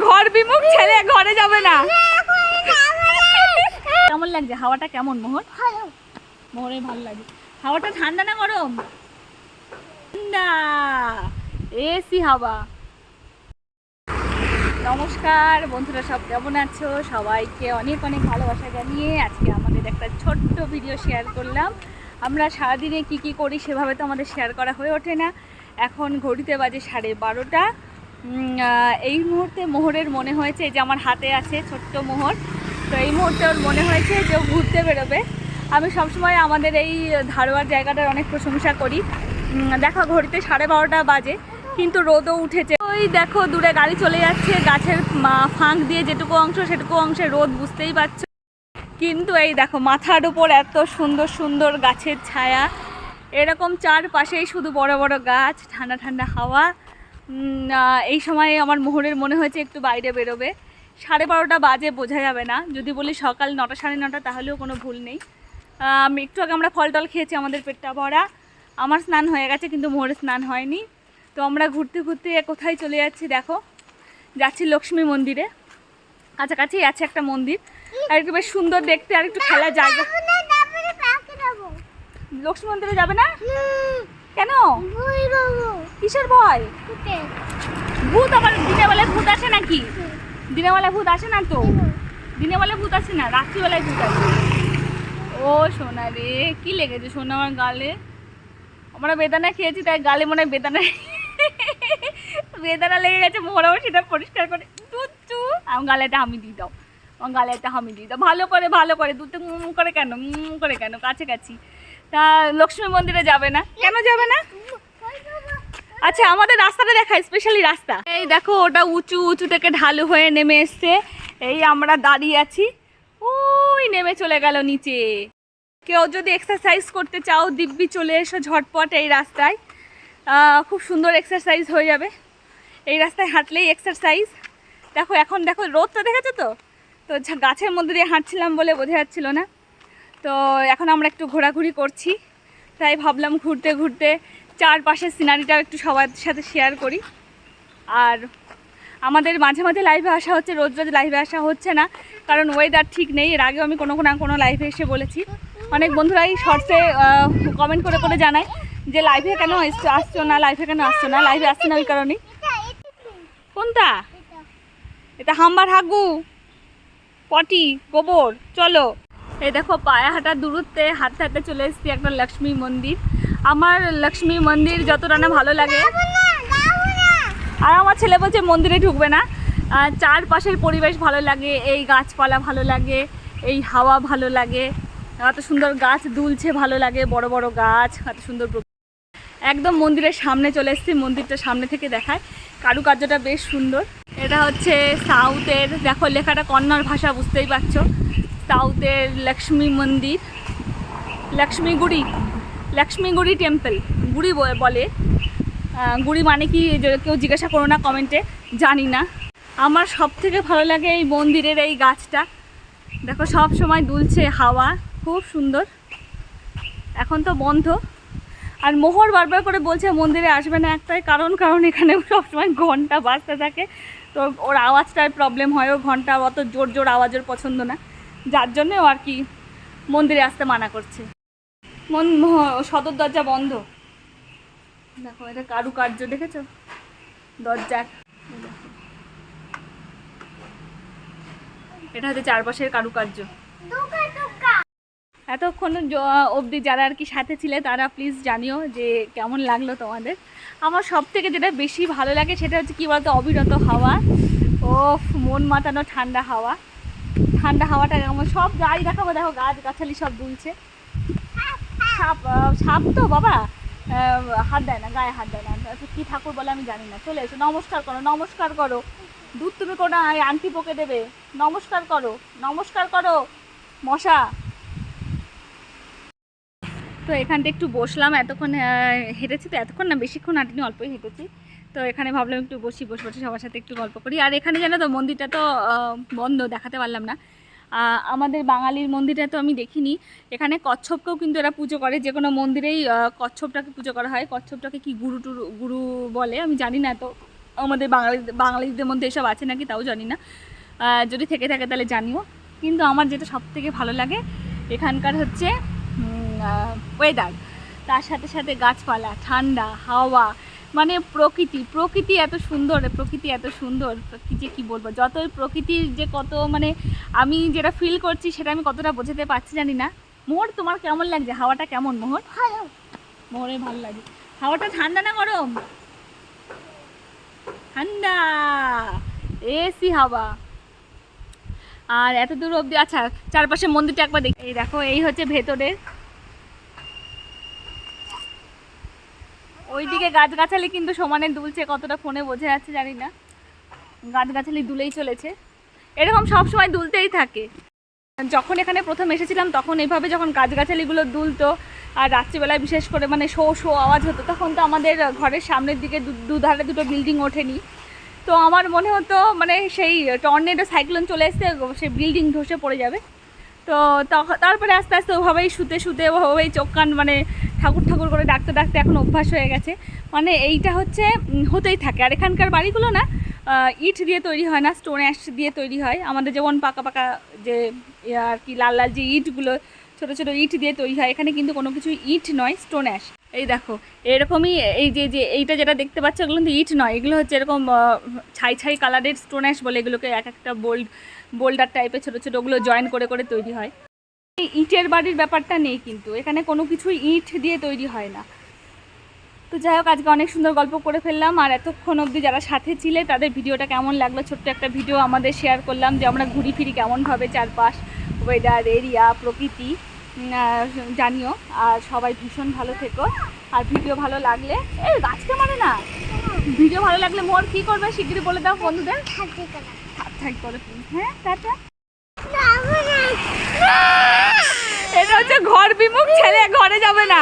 ঘর বিমুখ ছেলে, ঘরে যাবে না। কেমন লাগছে হাওয়াটা? কেমন মোহর? মোহরে ভালো লাগে। হাওয়াটা ঠান্ডা না গরম? ঠান্ডা, এসি হাওয়া। নমস্কার বন্ধুরা, সব কেমন আছো? সবাইকে অনেক অনেক ভালোবাসা জানিয়ে আজকে আমাদের একটা ছোট্ট ভিডিও শেয়ার করলাম। আমরা সারাদিনে কি করি সেভাবে তো আমাদের শেয়ার করা হয়ে ওঠে না। এখন ঘড়িতে বাজে 12:30। এই মুহূর্তে মোহরের মনে হয়েছে, যে আমার হাতে আছে ছোট্ট মোহর, তো এই মুহূর্তে ওর মনে হয়েছে যে ও ঘুরতে বেরোবে। আমি সবসময় আমাদের এই ধারোয়ার জায়গাটার অনেক প্রশংসা করি। দেখো ঘড়িতে 12:30 বাজে, কিন্তু রোদও উঠেছে। ওই দেখো দূরে গাড়ি চলে যাচ্ছে, গাছের ফাঁক দিয়ে যেটুকু অংশ সেটুকু অংশে রোদ, বুঝতেই পারছো। কিন্তু এই দেখো মাথার উপর এত সুন্দর সুন্দর গাছের ছায়া, এরকম চারপাশেই শুধু বড় বড় গাছ, ঠান্ডা ঠান্ডা হাওয়া। এই সময় আমার মোহরের মনে হয়েছে একটু বাইরে বেরোবে। 12:30 বাজে, বোঝা যাবে না। যদি বলি সকাল 9টা 9:30 তাহলেও কোনো ভুল নেই। একটু আগে আমরা ফল টল খেয়েছি, আমাদের পেটটা ভরা। আমার স্নান হয়ে গেছে, কিন্তু মোহরের স্নান হয়নি। তো আমরা ঘুরতে ঘুরতে কোথায় চলে যাচ্ছি দেখো, যাচ্ছি লক্ষ্মী মন্দিরে। কাছাকাছি আছে একটা মন্দির, আর একটু বেশ সুন্দর দেখতে, আর একটু খেলার জায়গা। লক্ষ্মী মন্দিরে যাবে না কেন? কিসের ভয়? ভূত? আবার দিনের বেলায় ভূত আসে নাকি? দিনের বেলায় ভূত আসে না তো, দিনের বেলায় ভূত আসে না, রাত্রিবেলায় ভূত আসে। ও সোনা রে, কি লেগেছে সোনা আমার গালে? আমরা বেদানা খেয়েছি তাই গালে মনে হয় বেদানা বেদানা লেগে গেছে। মোহরাও সেটা পরিষ্কার করে দুধ আমার গালে একটা হামি দিয়ে দাও, আমার গালে একটা হামি দিয়ে দাও, ভালো করে দুধটা করে কেন করে কেন কাছাকাছি। তা লক্ষ্মী মন্দিরে যাবে না কেন? যাবে না? আচ্ছা আমাদের রাস্তাটা দেখায়, স্পেশালি রাস্তা। এই দেখো ওটা উঁচু উঁচু থেকে ঢালু হয়ে নেমে এসছে। এই আমরা দাঁড়িয়ে আছি, ওই নেমে চলে গেল নিচে। কেউ যদি এক্সারসাইজ করতে চাও দিব্যি চলে এসো ঝটপট এই রাস্তায়। খুব সুন্দর এক্সারসাইজ হয়ে যাবে। এই রাস্তায় হাঁটলেই এক্সারসাইজ। দেখো এখন দেখো রোদটা দেখেছো তো, তো গাছের মধ্যে দিয়ে হাঁটছিলাম বলে বোঝা যাচ্ছিল না। তো এখন আমরা একটু ঘোরাঘুরি করছি, তাই ভাবলাম ঘুরতে ঘুরতে চারপাশের সিনারিটাও একটু সবার সাথে শেয়ার করি। আর আমাদের মাঝে মাঝে লাইভে আসা হচ্ছে, রোজ রোজ লাইভে আসা হচ্ছে না, কারণ ওয়েদার ঠিক নেই। এর আগেও আমি কোনো লাইভে এসে বলেছি। অনেক বন্ধুরাই শর্টসে কমেন্ট করে করে জানায় যে লাইভে কেন আসছো না, লাইভে কেন আসছো না, লাইভে আসছে না ওই কারণেই। কোনটা? এটা হাম্বার হাগু পটি গোবর। চলো এই দেখো পায়ে হাঁটার দূরত্বে হাঁটতে হাঁটতে চলে এসেছি একটা লক্ষ্মী মন্দির। আমার লক্ষ্মী মন্দির যতটা না ভালো লাগে, আর আমার ছেলে বলছে মন্দিরে ঢুকবে না। চারপাশের পরিবেশ ভালো লাগে, এই গাছপালা ভালো লাগে, এই হাওয়া ভালো লাগে, এত সুন্দর গাছ দুলছে ভালো লাগে, বড় বড় গাছ, এত সুন্দর। একদম মন্দিরের সামনে চলে এসেছি, মন্দিরটা সামনে থেকে দেখায়, কারুকার্যটা বেশ সুন্দর। এটা হচ্ছে সাউথের, দেখো লেখাটা কন্নড় ভাষা, বুঝতেই পারছো। সাউথের লক্ষ্মী মন্দির, লক্ষ্মীগুড়ি টেম্পল, গুড়ি বলে। গুড়ি মানে কি কেউ জিজ্ঞাসা করো না কমেন্টে, জানি না। আমার সব থেকে ভালো লাগে এই মন্দিরের এই গাছটা, দেখো সব সময় দুলছে হাওয়া, খুব সুন্দর। এখন তো বন্ধ। আর মোহর বারবার করে বলছে মন্দিরে আসবে না, একটাই কারণ এখানে সবসময় ঘন্টা বাজতে থাকে, তো ওর আওয়াজটার প্রবলেম হয়, ও ঘন্টা অত জোর জোর আওয়াজের পছন্দ না, যার জন্যে ও আর কি মন্দিরে আসতে মানা করছে। সদর দরজা বন্ধ। দেখো এটা কারুকার্য দেখেছো দরজার, এটা হচ্ছে চারপাশের কারুকার্য। এতক্ষণ অবধি যারা আর কি সাথে ছিলে তারা প্লিজ জানিও যে কেমন লাগলো তোমাদের। আমার সব থেকে যেটা বেশি ভালো লাগে সেটা হচ্ছে কী বলতো, অবিরত হাওয়া। ও মন মাতানো ঠান্ডা হাওয়া, ঠান্ডা হাওয়াটা আমার সব যাই দেখাবো। দেখো গাছ গাছালি সব দুলছে। সাপ তো বাবা হাত দেয় না, গায়ে হাত দেয় না, কী ঠাকুর বলে আমি জানি না। চলে এসো, নমস্কার করো। দুধ তুমি কোনো আংটি পোকে দেবে, নমস্কার করো মশা। তো এখানটা একটু বসলাম, এতক্ষণ হেঁটেছি, তো এতক্ষণ না বেশিক্ষণ হাঁটিনি, অল্পই হেঁটেছি। তো এখানে ভাবলাম একটু বসে সবার সাথে একটু গল্প করি। আর এখানে জানো তো মন্দিরটা তো বন্ধ, দেখাতে পারলাম না। আমাদের বাঙালির মন্দিরটা তো আমি দেখিনি। এখানে কচ্ছপকেও কিন্তু এরা পুজো করে, যে কোনো মন্দিরেই কচ্ছপটাকে পুজো করা হয়। কচ্ছপটাকে কি গুরু বলে আমি জানি না, তো আমাদের বাঙালিদের মধ্যে এসব আছে নাকি তাও জানি না, যদি থেকে থাকে তাহলে জানিও। কিন্তু আমার যেটা সবথেকে ভালো লাগে এখানকার হচ্ছে ওয়েদার, তার সাথে সাথে গাছপালা, ঠান্ডা হাওয়া, মানে প্রকৃতি এত সুন্দর, কী বলবো, যতই প্রকৃতির যে কত মানে আমি যেটা ফিল করছি সেটা আমি কতটা বোঝাতে পারছি জানি না। মোহর তোমার কেমন লাগছে? হাওয়াটা কেমন মোহর? মোহরের ভালো লাগে। হাওয়াটা ঠান্ডা না গরম? ঠান্ডা, এসি হাওয়া। আর এত দূর অবধি, আচ্ছা চারপাশে মন্দিরটা একবার দেখি। এই দেখো, এই হচ্ছে ভেতরের, ওইদিকে গাছগাছালি কিন্তু সমানে দুলছে, কতটা ফোনে বোঝা যাচ্ছে জানি না, গাছগাছালি দুলেই চলেছে, এরকম সব সময় দুলতেই থাকে। যখন এখানে প্রথম এসেছিলাম তখন এইভাবে যখন গাছগাছালিগুলো দুলতো আর রাত্রিবেলায় বিশেষ করে মানে শো শো আওয়াজ হতো, তখন তো আমাদের ঘরের সামনের দিকে দুধারে দুটো বিল্ডিং ওঠেনি, তো আমার মনে হতো মানে সেই টর্নেডো সাইক্লোন চলে এসছে, সেই বিল্ডিং ধসে পড়ে যাবে। তো তারপরে আস্তে আস্তে ওভাবেই শুতে ওভাবেই চোখ কান মানে ঠাকুর করে ডাকতে এখন অভ্যাস হয়ে গেছে। মানে এইটা হচ্ছে হতেই থাকে। আর এখানকার বাড়িগুলো না ইট দিয়ে তৈরি হয় না, স্টোন অ্যাশ দিয়ে তৈরি হয়। আমাদের যেমন পাকা যে আর কি লাল যে ইটগুলো, ছোটো ইট দিয়ে তৈরি হয়, এখানে কিন্তু কোনো কিছু ইট নয়, স্টোন অ্যাশ। এই দেখো এরকমই, এই যে এইটা যেটা দেখতে পাচ্ছ এগুলো কিন্তু ইট নয়, এগুলো হচ্ছে এরকম ছাই কালারের স্টোন অ্যাশ বলে এগুলোকে, একটা বোল্ডার টাইপের ছোটো ওগুলো জয়েন করে তৈরি হয়। এই ইটের বাড়ির ব্যাপারটা নেই, কিন্তু এখানে কোনো কিছুই ইট দিয়ে তৈরি হয় না। তো যাই হোক, আজকে অনেক সুন্দর গল্প করে ফেললাম। আর এতক্ষণ অবধি যারা সাথে ছিলে তাদের ভিডিওটা কেমন লাগলো, ছোট্ট একটা ভিডিও আমাদের শেয়ার করলাম যে আমরা ঘুরি ফিরি কেমনভাবে, চারপাশ, ওয়েদার, এরিয়া, প্রকৃতি জানিও। আর সবাই ভীষণ ভালো থেকো। আর ভিডিও ভালো লাগলে, এই গাছটা মানে না, ভিডিও ভালো লাগলে মোর কী করবে শিগগিরই বলে দাও বন্ধুদের, সাবস্ক্রাইব করে প্লিজ। হ্যাঁ, টাটা। এটা হচ্ছে ঘর বিমুখ ছেলে, ঘরে যাবে না।